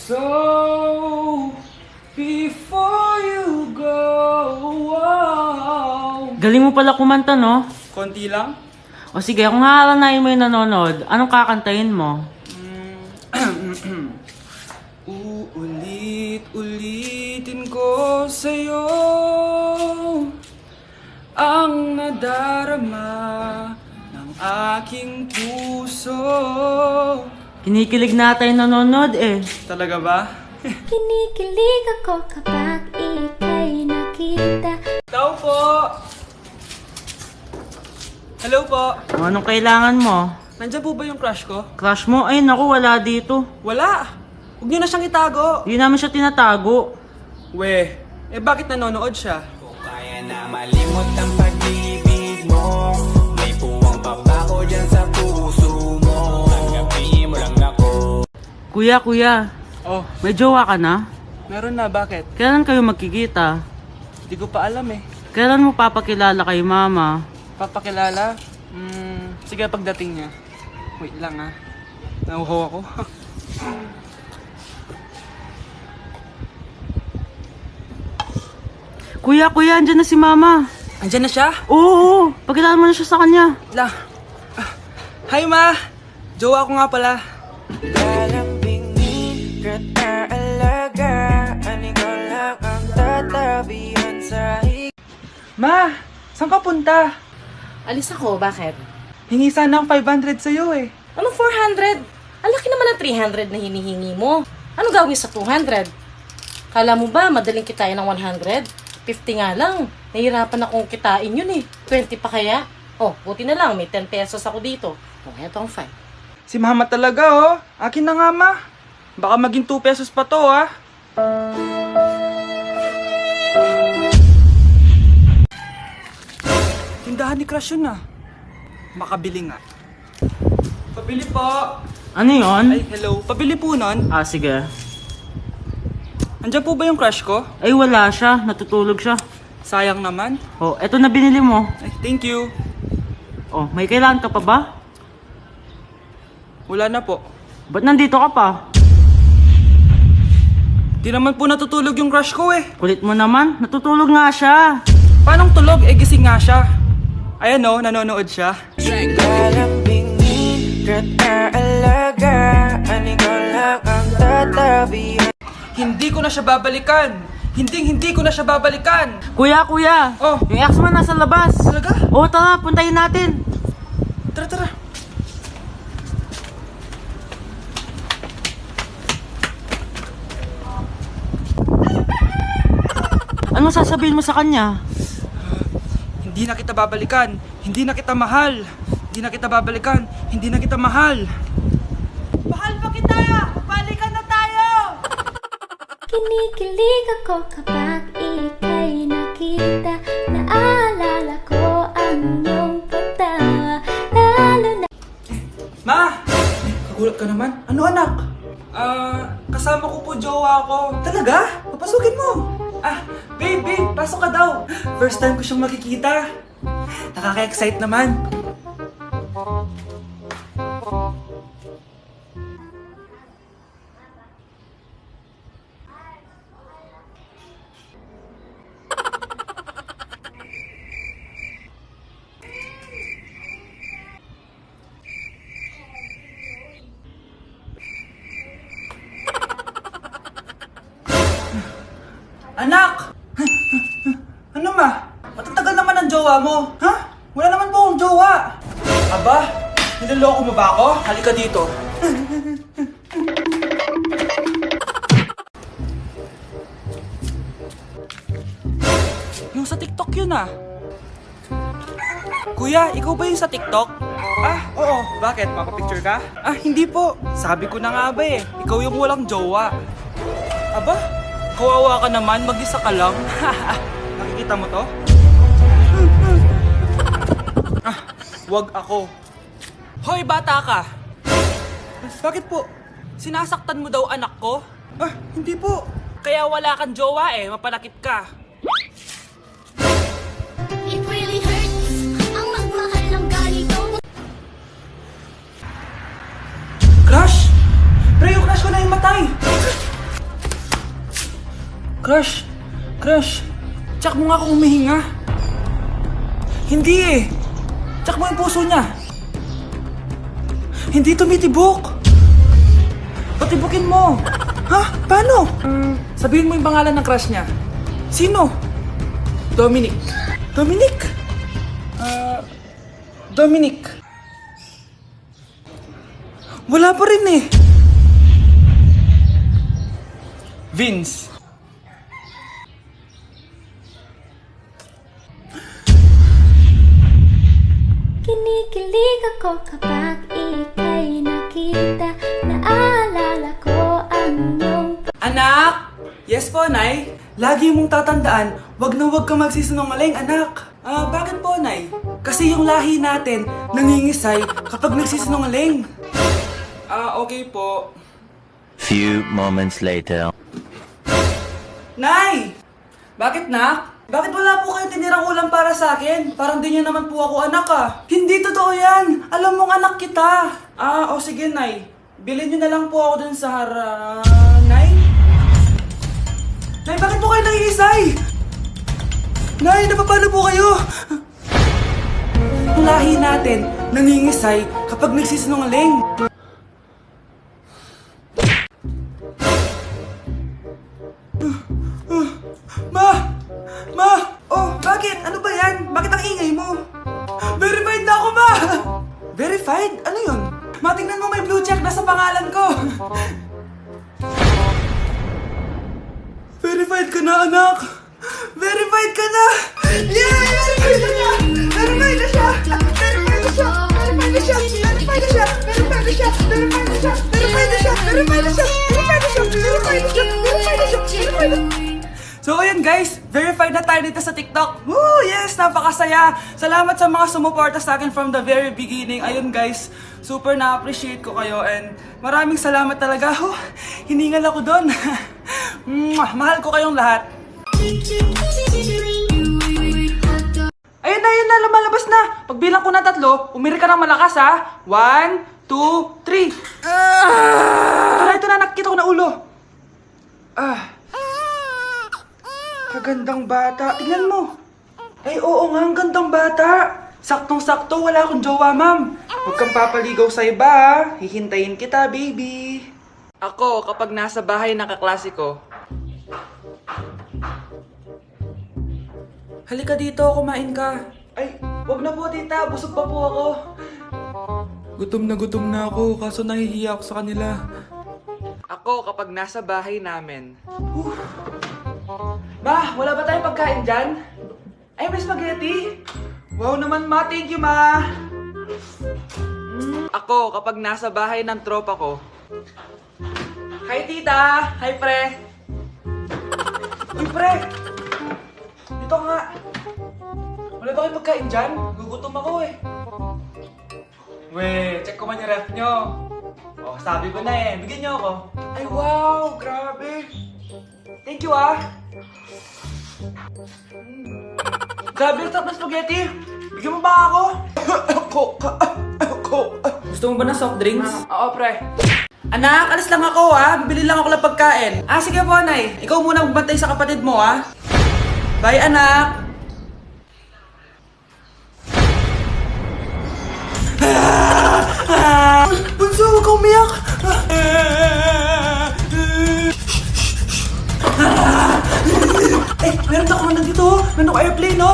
So, before you go, Galing mo pala kumanta, no? konti lang. O sige, kung haalanayin mo yung nanonood, anong kakantahin mo? Uulit-ulitin ko sa'yo ang nadarama ng aking puso. Kinikilig na tayo nanonood eh. Talaga ba? Kinikilig ako kapag ika'y nakita. Tao po! Hello po! O, anong kailangan mo? Nandiyan po ba yung crush ko? Crush mo? Ay, naku, wala dito. Wala! Huwag niyo na siyang itago! Hindi namin siya tinatago. We, bakit nanonood siya? Kaya na malimot ang pag-ibig mo. May puwang papako dyan sa puso mo. Tanggapin mo lang ako. Kuya, Oh, may jowa ka na? meron na. Bakit? Kailan kayo magkikita? Hindi ko pa alam eh. Kailan mo papakilala kay mama? Papakilala? Sige pagdating niya. Wait lang ah. Nauhaw ako. Kuya, andyan na si mama. Andiyan na siya? Oo, pakilala mo na siya sa kanya. Wait lang. Hi ma! Jowa ko nga pala. Lalambingin ka't aalagaan. Ikaw lang ang tatabihan sa Ma! Saan ka punta? Alis ako, bakit? Hingi sana ng 500 sa'yo eh. Ano 400? Ang laki naman ng 300 na hinihingi mo. Ano gawin sa 200? Kala mo ba madaling kitain ng 100? 50 nga lang. Nahihirapan akong kitain yun eh. 20 pa kaya? Oh, buti na lang. May 10 pesos ako dito. Oh, eto ang 5. Si mama talaga oh. Akin na nga ma. Baka maging 2 pesos pa to ah. Tindahan ni Crush yun ah. Makabili nga. Pabili po. Ano yon? Ay, hello. Pabili po nun. Ah, sige. Andiyan po ba yung crush ko? Ay, wala siya. Natutulog siya. Sayang naman. Oh, eto na binili mo. Ay, thank you. Oh, may kailangan ka pa ba? Wala na po. Ba't nandito ka pa? Di naman po natutulog yung crush ko eh. Kulit mo naman. Natutulog nga siya. Paanong tulog? Gising nga siya. Ayan oh, nanonood siya. lalambingin ka't aalagaan. Ikaw lang ang tatabihan. Hindi ko na siya babalikan. Hindi ko na siya babalikan. Kuya! Oh. Yung ex mo nasa labas. Talaga? Oo, tara. Puntayin natin. Tara. Ano sasabihin mo sa kanya? Hindi na kita babalikan. Hindi na kita mahal. Hindi na kita babalikan. Hindi na kita mahal. Mahal pa kita! Balikan na tayo! Kinikilig ako kapag ika'y nakita. Naalala ko ang iyong pagtawa. Lalo na Ma! Kagulat ka naman. Ano anak? Kasama ko po jowa ko. Talaga? Papasukin mo. Babe, pasok ka daw. First time ko siyang makikita. Nakaka-excite naman. Anak! Ano ma? Matatagal naman ang jowa mo. Ha? Wala naman po akong jowa. Aba, niloloko mo ba ako? Halika dito. Yung sa TikTok yun ah. Kuya, ikaw ba yung sa TikTok? Oo. Bakit? Papapicture ka? Hindi po. Sabi ko na nga ba eh. Ikaw yung walang jowa. Aba, kawawa ka naman. Mag-isa ka lang. Nakikita mo to? Wag ako. Hoy, bata ka! Bakit po? Sinasaktan mo daw anak ko? Hindi po. Kaya wala kang jowa eh. Mapalakit ka. it really hurts ang magmahal ng ganito. Crush? Pre, yung crush ko na yung matay. Crush! Crush! Tsak mo nga kung humihinga. Hindi eh. Tsak mo yung puso niya. Hindi tumitibok. Patibukin mo. Ha? Paano? Sabihin mo yung pangalan ng crush niya. Sino? Dominic. Dominic? Dominic. Wala pa rin eh. Vince. Kinikilig ako kapag ika'y nakita. Naalala ko ang iyong Anak! Yes po, Nay. Lagi mong tatandaan, wag na wag ka magsisinungaling, anak. Bakit po, Nay? Kasi yung lahi natin nangingisay kapag nagsisinungaling. Okay po. Few moments later. Nay! Bakit, nak? Bakit wala po kayo tinirang ulam para sa akin? Parang di niyo naman po ako anak ah. Hindi totoo yan! Alam mong anak kita! Sige, Nay. Bilhin niyo na lang po ako dun sa Nay? Nay, bakit po kayo nangingisay? Nay, napapalo po kayo? Ang lahi natin nangingisay kapag nagsisinungaling. Ma! Oh, bakit? Ano ba yan? Bakit ang ingay mo? Verified na ako, Ma! Verified? Ano yun? Ma, tingnan mo may blue check na sa pangalan ko. Verified ka na, anak! Verified ka na! Yeah! Verified na siya! Verified na siya! Verified na siya! Verified na siya! Verified na siya! Verified na siya! Verified na siya! Verified na siya! Verified na siya! Verified na siya! Verified na siya! Verified na siya! Verified na siya! So ayun guys, verified na tayo dito sa TikTok. Woo! Yes! Napakasaya! Salamat sa mga sumuporta sa akin from the very beginning. Ayun guys, super na-appreciate ko kayo and maraming salamat talaga. Hiningal ako doon. Mahal ko kayong lahat. Ayun na, lumalabas na. Pagbilang ko na 3, umiri ka ng malakas ha. 1, 2, 3. Ito na, nakikita ko na ulo. Kagandang bata. Tingnan mo. Ay, oo nga, ang gandang bata. Saktong-sakto, wala akong jowa, ma'am. Huwag kang papaligaw sa iba, ha? Hihintayin kita, baby. Ako, kapag nasa bahay ng kaklase ko. Halika dito, kumain ka. Ay, wag na po, tita. Busog pa po ako. Gutom na ako, kaso nahihiya ako sa kanila. Ako, kapag nasa bahay namin. Ma, wala ba tayong pagkain dyan? Ay, may spaghetti? Wow naman, Ma. Thank you, Ma. Ako, kapag nasa bahay ng tropa ko. Hi, tita. Hi, pre. Uy, pre. Dito nga. Wala ba kayong pagkain dyan? Gugutom ako eh. Weh, check ko man yung ref nyo. Oh, sabi ko na eh. Bigyan nyo ako. Ay, wow. Grabe. Thank you, ah. Grabe, ang sarap na spaghetti. Bigyan mo ba ako? Gusto mo ba ng soft drinks? Oo, pre. Anak, alis lang ako, ha? Bibili lang ako ng pagkain. Sige po, Nay. Ikaw muna magbantay sa kapatid mo, ha? Bye, anak. Bunso, huwag kang umiyak. Meron ako man dito, meron ako airplane, no?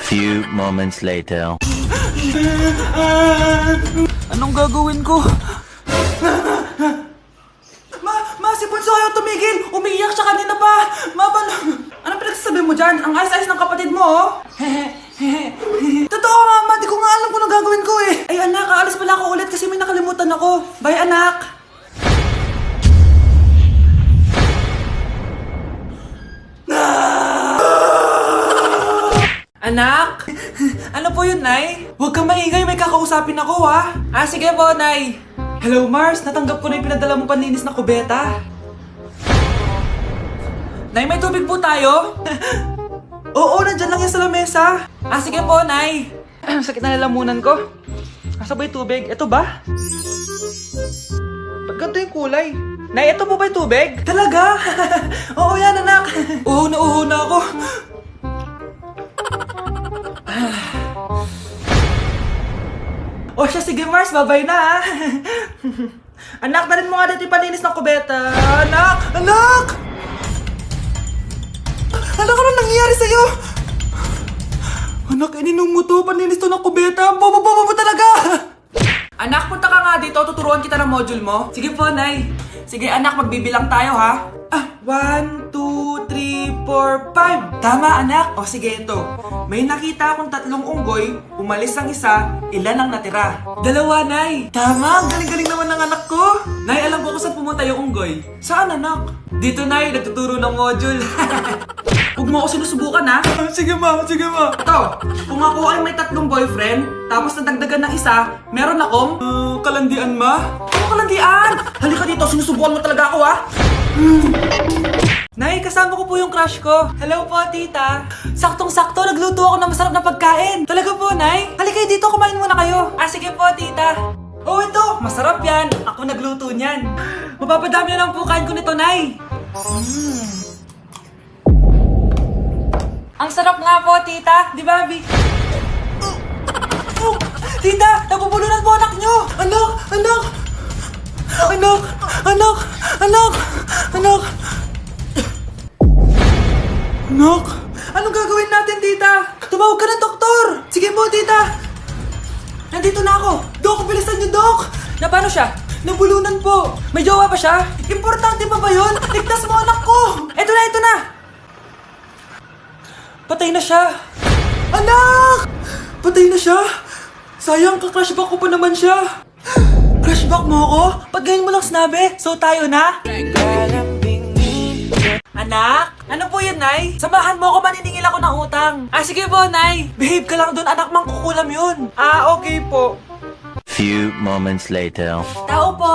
Few moments later. Anong gagawin ko? Ma, si Bunso ayaw tumigil! Umiiyak siya kanina pa! Anong pinagsasabi mo dyan? Ang ayos-ayos ng kapatid mo, oh! Totoo nga, Ma! Di ko nga alam kung anong gagawin ko, eh! Ay, anak, aalis pala ako ulit kasi may nakalimutan ako. Bye, anak! Anak? Ano po yun, Nay? Huwag kang maingay, may kakausapin ako, ha? Sige po, Nay. Hello, Mars. Natanggap ko na yung pinadala mong panlinis na kubeta. Nay, may tubig po tayo? Oo, nandyan lang yan sa lamesa. Sige po, Nay. Sakit na lalamunan ko. Asa ba yung tubig? Ito ba? Ba't ganito yung kulay? Nay, ito po ba yung tubig? Talaga? Oo yan, anak. Uho na ako. O siya, sige Mars, babay na ha. Anak, dalhin mo nga dito yung palinis ng kubeta. Anak! Anak! Anak, ano nangyayari sa'yo? Anak, ininom mo to, paninis to ng kubeta. Ang bobo-bobo mo talaga! Anak, punta ka nga dito, tuturuan kita ng module mo. Sige po, Nay. Sige anak, magbibilang tayo ha. 1, 2, 3, 4, 5. Tama anak. O sige ito. May nakita akong 3 unggoy, umalis ang isa, ilan ang natira? 2, Nay. Tama, ang galing-galing naman ng anak ko. Nay, alam ko kung saan pumunta yung unggoy. Saan anak? Dito Nay, nagtuturo ng module. Huwag mo ako sinusubukan ha. Sige ma. Ito, kung ako ay may 3 boyfriend, tapos nadagdagan ng isa, meron akong... kalandian ma? Ano kalandian? Halika dito, sinusubukan mo talaga ako ha. Nay, kasama ko po yung crush ko. Hello po, tita. Saktong-sakto, nagluto ako ng masarap na pagkain. Talaga po, Nay? Halika dito, kumain muna kayo. Sige po, tita. Oh, ito, masarap yan. Ako nagluto niyan. Mapapadami na lang po kain ko nito, Nay. Ang sarap nga po, tita. Di ba, Bi? Tita, nabubulunan po anak nyo. Anak! Anak! Anong gagawin natin, tita? Tumawag ka ng doktor! Sige po, tita! Nandito na ako! Dok, bilisan niyo, Dok! Na paano siya? Nabulunan po! May jowa ba siya? Importante pa ba yun? Ligtas mo anak ko! Ito na! Patay na siya! Anak! Patay na siya! Sayang, ka-crushback ko pa naman siya! Crushback mo ako? Ba't ganyan mo lang sinabi? So tayo na? Anak? Ano po yun, Nay? Samahan mo ako, maniningil ako ng utang. Sige po, Nay. Behave ka lang doon, anak, mangkukulam yun. Okay po. Few moments later. Tao po!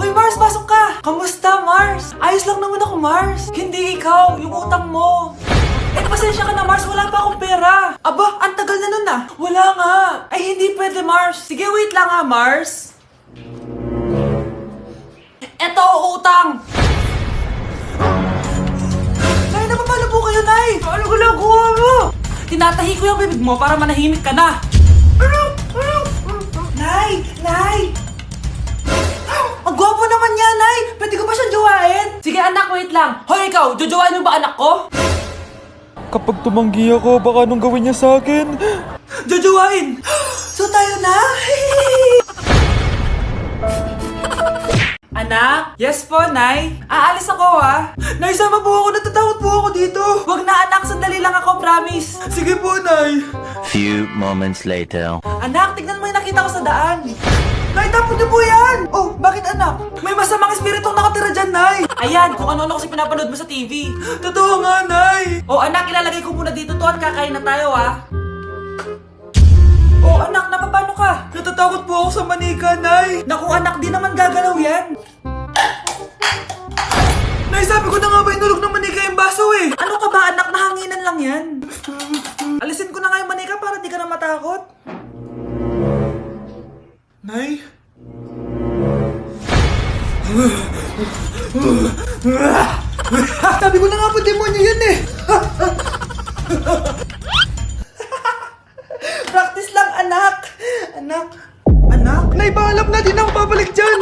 Uy, Mars, pasok ka! Kamusta, Mars? Ayos lang naman ako, Mars. Hindi ikaw, yung utang mo. Pasensya ka na, Mars. Wala pa akong pera. Aba, ang tagal na nun ah. Wala nga. Ay, hindi pwede, Mars. Sige, wait lang ha, Mars. Eto, utang. Nay, napapalo po kayo, Nay. Ano ginagawa mo? Tinatahi ko yung bibig mo para manahimik ka na. Nay! Ang gwapo naman niya, Nay! Pwede ko ba siyang jowain? Sige anak, wait lang. Hoy ikaw, jojowain mo ba anak ko? Kapag tumanggi ako, baka anong gawin niya sa akin? Jojowain! So tayo na? Anak? Yes po, Nay. Aalis ako ha. Nay, sama po ako. Natatakot po ako dito. Wag na anak, sandali lang ako, promise. Sige po, Nay. Few moments later. Anak, tignan mo yung nakita ko sa daan. Nay, tapon niyo po yan! Oh, bakit anak? May masamang espiritong nakatira dyan, Nay! Ayan, kung ano-ano kasi pinapanood mo sa TV. Totoo nga, Nay! Oh, anak, ilalagay ko muna dito to at kakain na tayo, ha? Oh, anak, napapano ka? Natatakot po ako sa manika, Nay! Naku, anak, di naman gagalaw yan! Nay, sabi ko na nga ba inulog ng manika yung baso eh! Ano ka ba, anak? Nahanginan lang yan! Alisin ko na nga yung manika para di ka na matakot. Nay? Sabi ko na nga po, demonyo yan eh! Practice lang, anak! Anak? Nay, paalam na, di na ako babalik dyan!